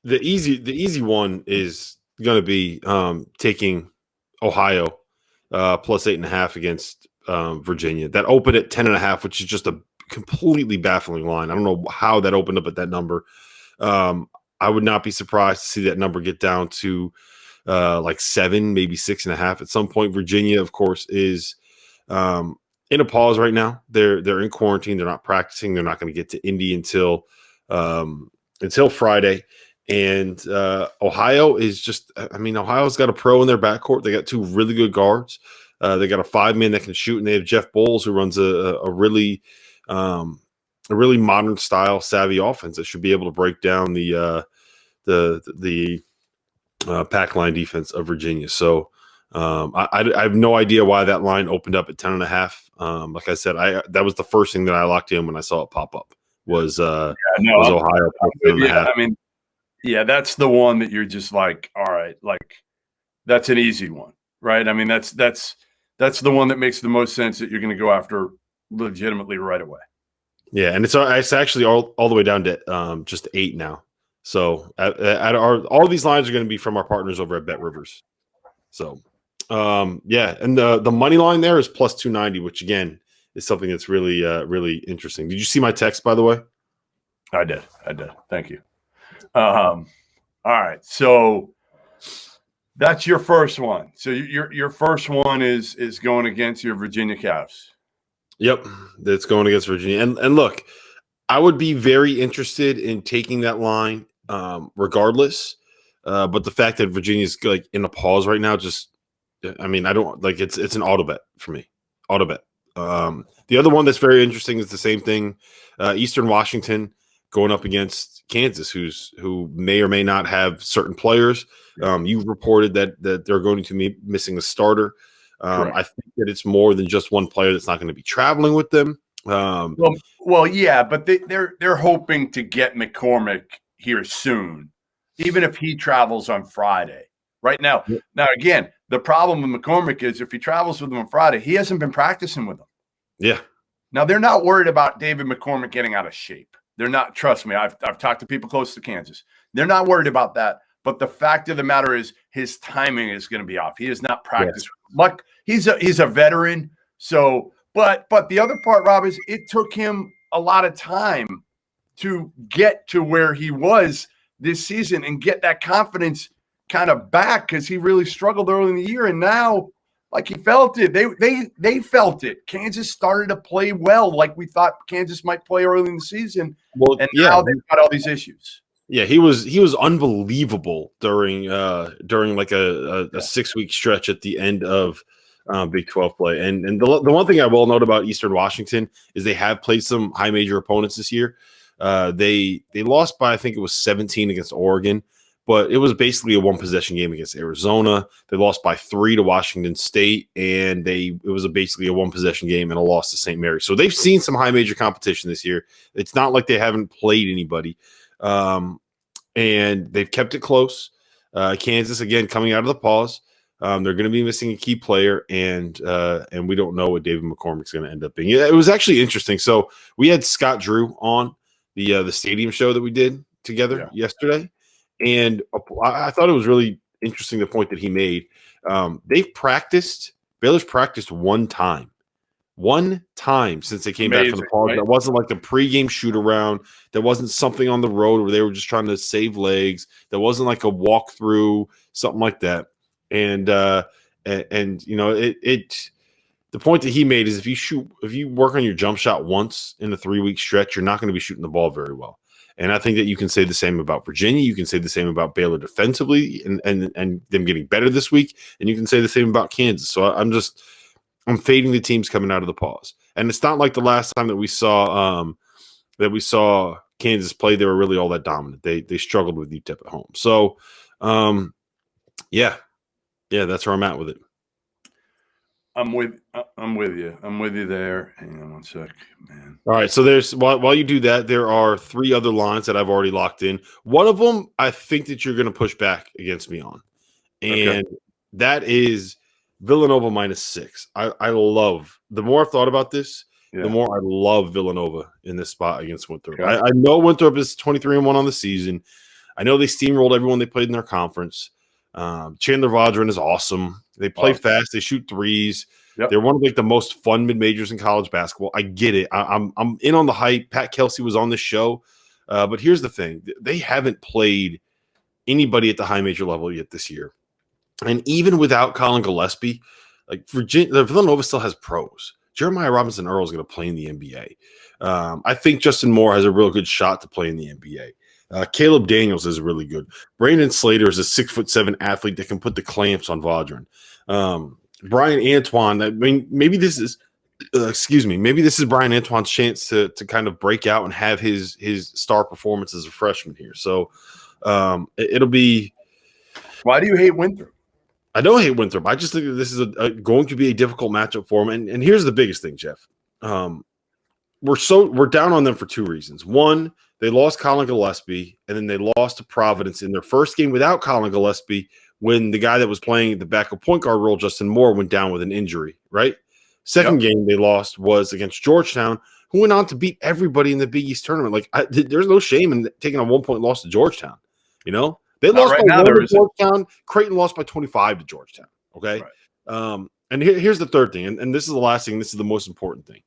The easy one is going to be taking Ohio plus 8.5 against Virginia. That opened at 10.5, which is just a completely baffling line. I don't know how that opened up at that number. I would not be surprised to see that number get down to like 7, maybe 6.5 at some point. Virginia, of course, is in a pause right now. They're in quarantine. They're not practicing. They're not going to get to Indy until Friday. And Ohio is just, I mean, Ohio's got a pro in their backcourt. They got 2 really good guards. They got a 5-man that can shoot, and they have Jeff Bowles, who runs a really modern style, savvy offense that should be able to break down the pack line defense of Virginia. So I have no idea why that line opened up at 10.5. Like I said, that was the first thing that I locked in when I saw it pop up was Ohio. I mean, yeah, that's the one that you're just like, all right, like that's an easy one, right? I mean, that's the one that makes the most sense that you're going to go after legitimately right away. Yeah, and it's actually all the way down to just 8 now. So all of these lines are going to be from our partners over at Bet Rivers. So yeah, and the money line there is plus 290, which again is something that's really really interesting. Did you see my text, by the way? I did. Thank you. All right, so that's your first one. So your first one is going against your Virginia Cavs. Yep, that's going against Virginia. And look, I would be very interested in taking that line regardless. But the fact that Virginia's like in a pause right now, I mean, I don't like it's an auto bet for me. Auto bet. The other one that's very interesting is the same thing. Eastern Washington going up against Kansas, who may or may not have certain players. You've reported that they're going to be missing a starter. I think that it's more than just one player that's not going to be traveling with them. Well, yeah, but they're hoping to get McCormick here soon, even if he travels on Friday. Right now, again, the problem with McCormick is if he travels with them on Friday, he hasn't been practicing with them. Yeah. Now they're not worried about David McCormick getting out of shape. They're not. Trust me, I've talked to people close to Kansas. They're not worried about that. But the fact of the matter is, his timing is going to be off. He has not practiced. Yes. He's a veteran. So, but the other part, Rob, is it took him a lot of time to get to where he was this season and get that confidence kind of back because he really struggled early in the year. And now, like he felt it. They felt it. Kansas started to play well, like we thought Kansas might play early in the season. Well, and now they've got all these issues. Yeah, he was unbelievable during like a 6-week stretch at the end of Big 12 play. And the one thing I will note about Eastern Washington is they have played some high major opponents this year. They lost by, I think it was 17 against Oregon, but it was basically a 1-possession game against Arizona. They lost by 3 to Washington State, and it was basically a 1-possession game and a loss to St. Mary's. So they've seen some high major competition this year. It's not like they haven't played anybody. And they've kept it close. Kansas, again, coming out of the pause. They're going to be missing a key player, and we don't know what David McCormick's going to end up being. It was actually interesting. So we had Scott Drew on the stadium show that we did together yesterday, and I thought it was really interesting the point that he made. Baylor's practiced one time since they came back from the pause. Right? That wasn't like a pregame shoot around. There wasn't something on the road where they were just trying to save legs. There wasn't like a walkthrough, something like that. And you know, the point that he made is if you work on your jump shot once in a 3-week stretch, you're not going to be shooting the ball very well. And I think that you can say the same about Virginia. You can say the same about Baylor defensively and them getting better this week. And you can say the same about Kansas. So I'm fading the teams coming out of the pause. And it's not like the last time that we saw Kansas play, they were really all that dominant. They struggled with UTEP at home. So yeah, that's where I'm at with it. I'm with you. I'm with you there. Hang on one sec, man. All right. So while you do that, there are 3 other lines that I've already locked in. One of them I think that you're going to push back against me on. And that is Villanova -6. I love, the more I've thought about this, the more I love Villanova in this spot against Winthrop. I know Winthrop is 23-1 on the season. I know they steamrolled everyone they played in their conference. Chandler Vaudrin is awesome. They play fast. They shoot threes. Yep. They're one of like the most fun mid-majors in college basketball. I get it. I'm in on the hype. Pat Kelsey was on this show. But here's the thing. They haven't played anybody at the high major level yet this year. And even without Colin Gillespie, like Villanova still has pros. Jeremiah Robinson Earl is going to play in the NBA. I think Justin Moore has a real good shot to play in the NBA. Caleb Daniels is really good. Brandon Slater is a 6'7" athlete that can put the clamps on Vaudrin. Brian Antoine, I mean, maybe this is Brian Antoine's chance to kind of break out and have his star performance as a freshman here. So it'll be. Why do you hate Winthrop? I don't hate Winthrop. I just think that this is going to be a difficult matchup for him. And here's the biggest thing, Jeff. We're down on them for two reasons. One, they lost Colin Gillespie, and then they lost to Providence in their first game without Colin Gillespie when the guy that was playing the backup point guard role, Justin Moore, went down with an injury, right? Second game they lost was against Georgetown, who went on to beat everybody in the Big East tournament. Like, there's no shame in taking a 1-point loss to Georgetown. You know, they lost by 1 to Georgetown. Creighton lost by 25 to Georgetown. Okay, right. And here's the third thing, and this is the last thing. This is the most important thing.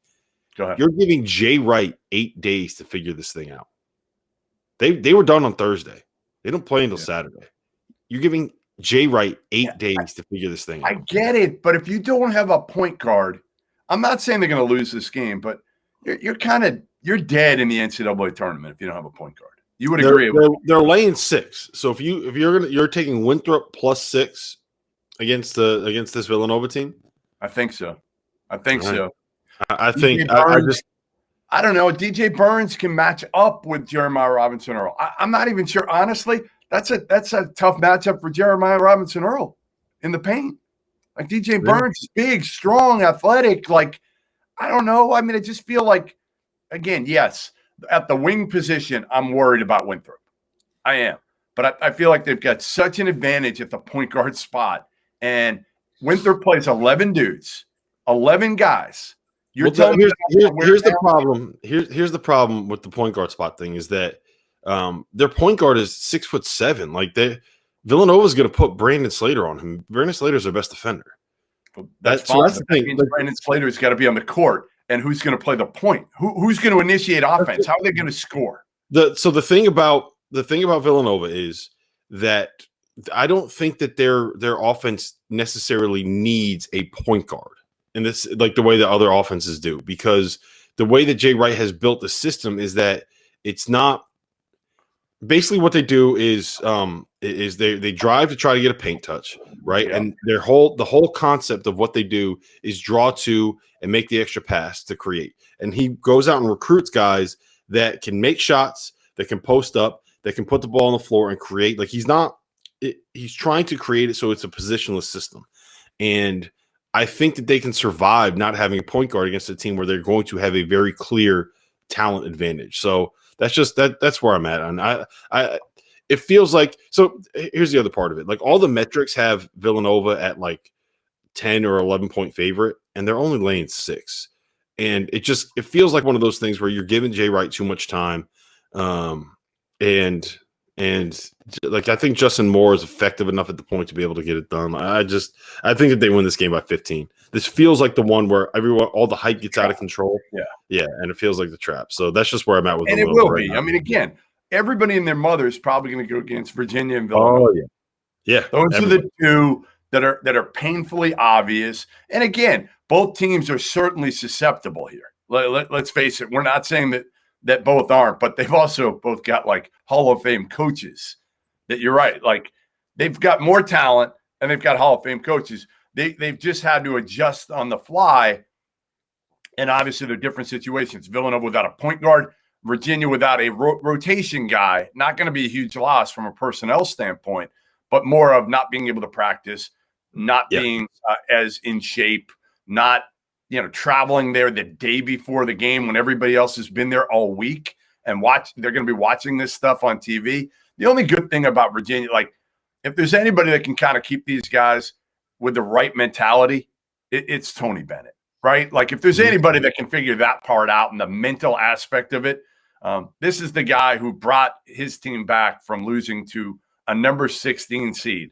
Go ahead. You're giving Jay Wright 8 days to figure this thing out. They were done on Thursday. They don't play until Saturday. You're giving Jay Wright 8 days to figure this thing out. I get it, but if you don't have a point guard, I'm not saying they're going to lose this game, but you're dead in the NCAA tournament if you don't have a point guard. You would agree with me. They're laying 6. So if you're taking Winthrop plus 6 against this Villanova team. I think so. I think so. I think I don't know. DJ Burns can match up with Jeremiah Robinson Earl. I'm not even sure. Honestly, that's a tough matchup for Jeremiah Robinson Earl in the paint. Like DJ Burns is big, strong, athletic. Like, I don't know. I mean, I just feel like, again, yes, at the wing position, I'm worried about Winthrop. I am. But I feel like they've got such an advantage at the point guard spot. And Winthrop plays 11 dudes, 11 guys. You're telling me here's the problem. Here's the problem with the point guard spot thing is that their point guard is 6'7". Like Villanova's going to put Brandon Slater on him. Brandon Slater's their best defender. Well, that's the thing. Brandon Slater's got to be on the court, and who's going to play the point? Who's going to initiate offense? How are they going to score? So the thing about Villanova is that I don't think that their offense necessarily needs a point guard. And this, like the way that other offenses do, because the way that Jay Wright has built the system is that it's not basically what they do is they drive to try to get a paint touch, right? Yeah. And the whole concept of what they do is draw to and make the extra pass to create. And he goes out and recruits guys that can make shots, that can post up, that can put the ball on the floor and create. Like he's trying to create it so it's a positionless system. And I think that they can survive not having a point guard against a team where they're going to have a very clear talent advantage. So that's where I'm at. And it feels like, so here's the other part of it. Like all the metrics have Villanova at like 10 or 11 point favorite, and they're only laying 6. And it feels like one of those things where you're giving Jay Wright too much time. And like I think Justin Moore is effective enough at the point to be able to get it done. I think that they win this game by 15. This feels like the one where all the hype gets out of control. Yeah, and it feels like the trap. So that's just where I'm at with. And it will be. I mean, again, everybody and their mother is probably going to go against Virginia and Villanova. Oh yeah. Those are the two that are painfully obvious. And again, both teams are certainly susceptible here. Let's face it. We're not saying that both aren't, but they've also both got like Hall of Fame coaches. That you're right. Like they've got more talent and they've got Hall of Fame coaches. They've just had to adjust on the fly. And obviously they're different situations. Villanova without a point guard, Virginia without a rotation guy, not going to be a huge loss from a personnel standpoint, but more of not being able to practice, not being as in shape, not, traveling there the day before the game when everybody else has been there all week and they're going to be watching this stuff on TV. The only good thing about Virginia, like if there's anybody that can kind of keep these guys with the right mentality, it's Tony Bennett, right? Like if there's anybody that can figure that part out and the mental aspect of it, This is the guy who brought his team back from losing to a number 16 seed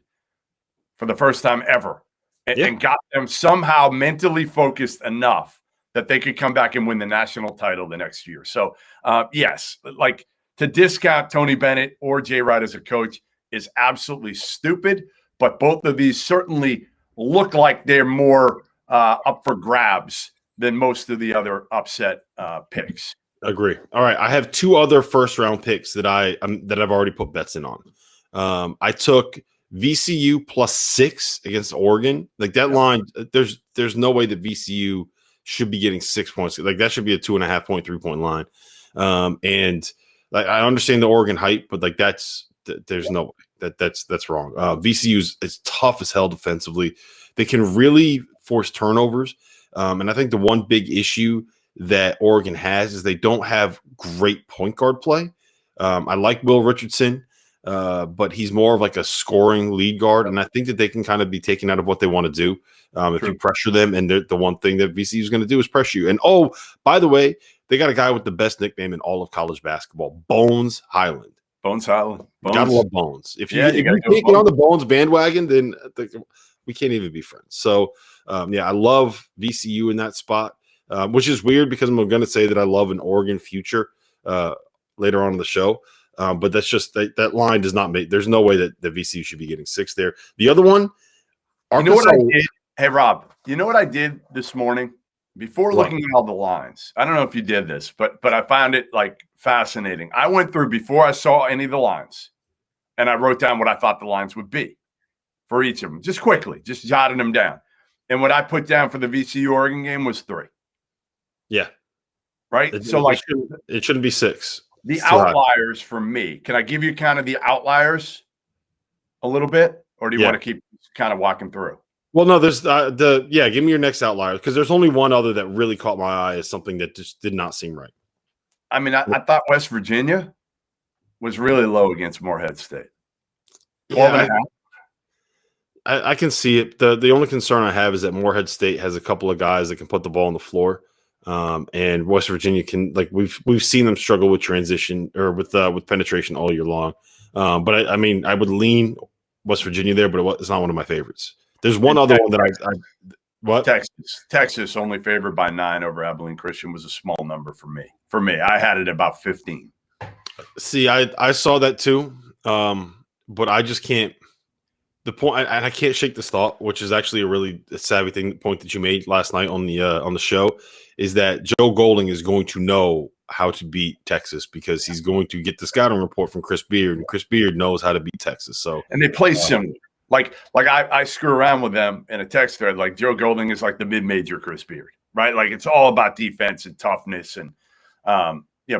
for the first time ever and got them somehow mentally focused enough that they could come back and win the national title the next year. So, yes, like to discount Tony Bennett or Jay Wright as a coach is absolutely stupid, but both of these certainly look like they're more up for grabs than most of the other upset picks. Agree. All right, I have two other first-round picks that I've already put bets in on. I took VCU +6 against Oregon. Like that line, there's no way that VCU should be getting 6 points. Like that should be a 2.5 point, 3 point line. And like I understand the Oregon hype, but like there's no way that's wrong. VCU's is tough as hell defensively. They can really force turnovers. And I think the one big issue that Oregon has is they don't have great point guard play. I like Will Richardson, but he's more of like a scoring lead guard, and I think that they can kind of be taken out of what they want to do if you pressure them. And the one thing that VCU is going to do is pressure you. And by the way, they got a guy with the best nickname in all of college basketball, Bones Highland. Bones Highland. Gotta love Bones. If you can't get on the Bones bandwagon, then we can't even be friends. So I love VCU in that spot. Which is weird because I'm going to say that I love an Oregon future later on in the show. But that's just that line does not make – there's no way that the VCU should be getting 6 there. The other one – You know what I did? Hey, Rob, you know what I did this morning? Before looking at all the lines, I don't know if you did this, but I found it like fascinating. I went through before I saw any of the lines, and I wrote down what I thought the lines would be for each of them, just quickly, just jotting them down. And what I put down for the VCU Oregon game was 3. Yeah. Right? It shouldn't be 6. The outliers for me, can I give you kind of the outliers a little bit? Or do you want to keep kind of walking through? Well, no, there's give me your next outlier because there's only one other that really caught my eye as something that just did not seem right. I mean, I thought West Virginia was really low against Morehead State. 12.5. I can see it. The only concern I have is that Morehead State has a couple of guys that can put the ball on the floor. And West Virginia can, like we've seen them struggle with transition or with penetration all year long. But I mean, I would lean West Virginia there, but it's not one of my favorites. There's one other one that Texas only favored by 9 over Abilene Christian was a small number for me. I had it about 15. See, I saw that too, but I just can't. The point, and I can't shake this thought, which is actually a really savvy point that you made last night on the show, is that Joe Golding is going to know how to beat Texas because he's going to get the scouting report from Chris Beard, and Chris Beard knows how to beat Texas. So and they play similar. Like I screw around with them in a text thread. Like Joe Golding is like the mid-major Chris Beard, right? Like it's all about defense and toughness, and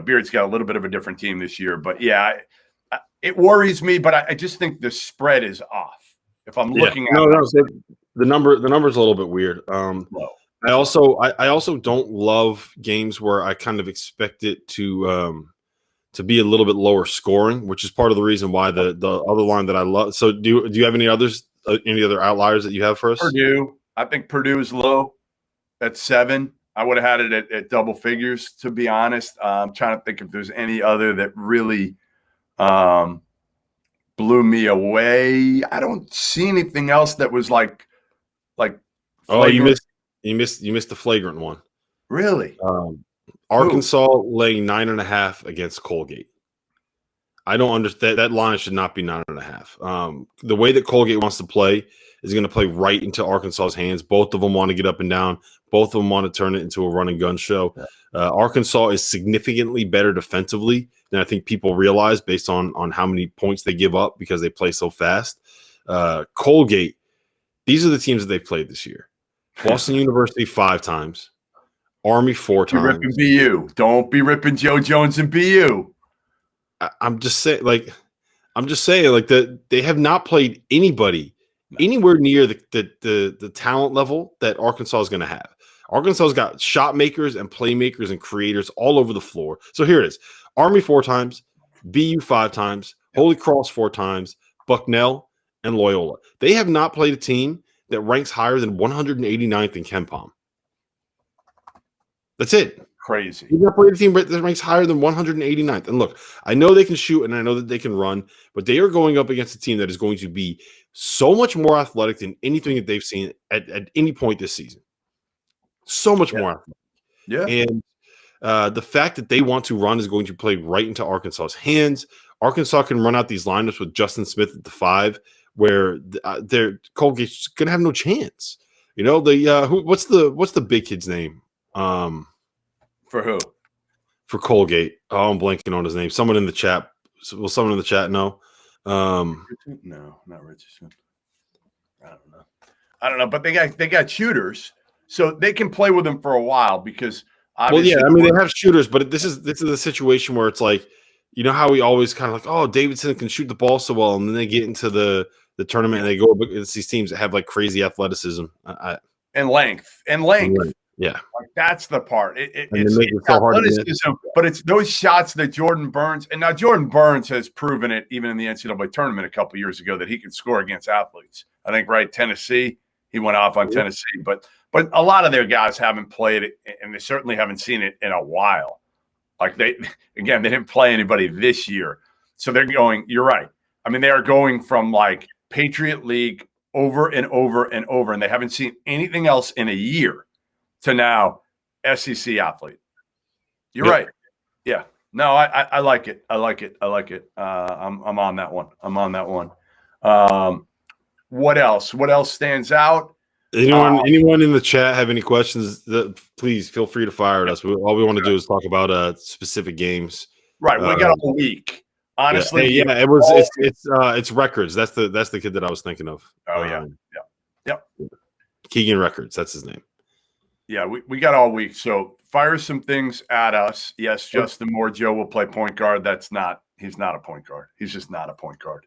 Beard's got a little bit of a different team this year, but it worries me. But I just think the spread is off. If I'm looking at the number's a little bit weird. I also don't love games where I kind of expect it to be a little bit lower scoring, which is part of the reason why the other line that I love. So do you have any other outliers that you have for us? Purdue. I think Purdue is low at 7. I would have had it at double figures, to be honest. I'm trying to think if there's any other that really blew me away. I don't see anything else that was like. Oh, you missed the flagrant one. Really? Arkansas laying 9.5 against Colgate. I don't understand. That line should not be 9.5. The way that Colgate wants to play is going to play right into Arkansas's hands. Both of them want to get up and down. Both of them want to turn it into a run and gun show. Arkansas is significantly better defensively than I think people realize based on how many points they give up because they play so fast. Colgate, these are the teams that they've played this year. Boston University 5 times. Army 4 times. Ripping BU. Don't be ripping Joe Jones and BU. I'm just saying that they have not played anybody anywhere near the talent level that Arkansas is going to have. Arkansas's got shot makers and playmakers and creators all over the floor. So here it is. Army 4 times, BU 5 times, Holy Cross 4 times, Bucknell, and Loyola. They have not played a team that ranks higher than 189th in KenPom. That's it. crazy. He's not playing a team that ranks higher than 189th. And look, I know they can shoot, and I know that they can run, but they are going up against a team that is going to be so much more athletic than anything that they've seen at any point this season. So much more athletic. Yeah. And the fact that they want to run is going to play right into Arkansas's hands. Arkansas can run out these lineups with Justin Smith at the 5, where their Colgate's going to have no chance. You know, what's the big kid's name? For who? For Colgate. Oh, I'm blanking on his name. Someone in the chat. Will someone in the chat know? No, not Richardson. I don't know. But they got shooters, so they can play with them for a while because obviously. Well, yeah, I mean they have shooters, but this is the situation where it's like, you know how we always kind of like, oh, Davidson can shoot the ball so well, and then they get into the tournament and they go against these teams that have like crazy athleticism and length. Yeah, like that's the part. It's so athleticism, but it's those shots that Jordan Burns, and now Jordan Burns has proven it even in the NCAA tournament a couple years ago that he can score against athletes. I think Tennessee, he went off on Tennessee, but a lot of their guys haven't played it, and they certainly haven't seen it in a while. Like they didn't play anybody this year, so they're going. You're right. I mean, they are going from like Patriot League over and over and over, and they haven't seen anything else in a year. To now, SEC athlete. You're right. Yeah. No, I like it. I like it. I'm on that one. What else? What else stands out? Anyone in the chat have any questions? Please feel free to fire at us. All we want to do is talk about specific games. Right. We got a week. Honestly, it's records. That's the kid that I was thinking of. Oh yeah. Keegan Records. That's his name. Yeah, we got all week. So fire some things at us. Yes, Justin Moore, Joe will play point guard. He's not a point guard. He's just not a point guard.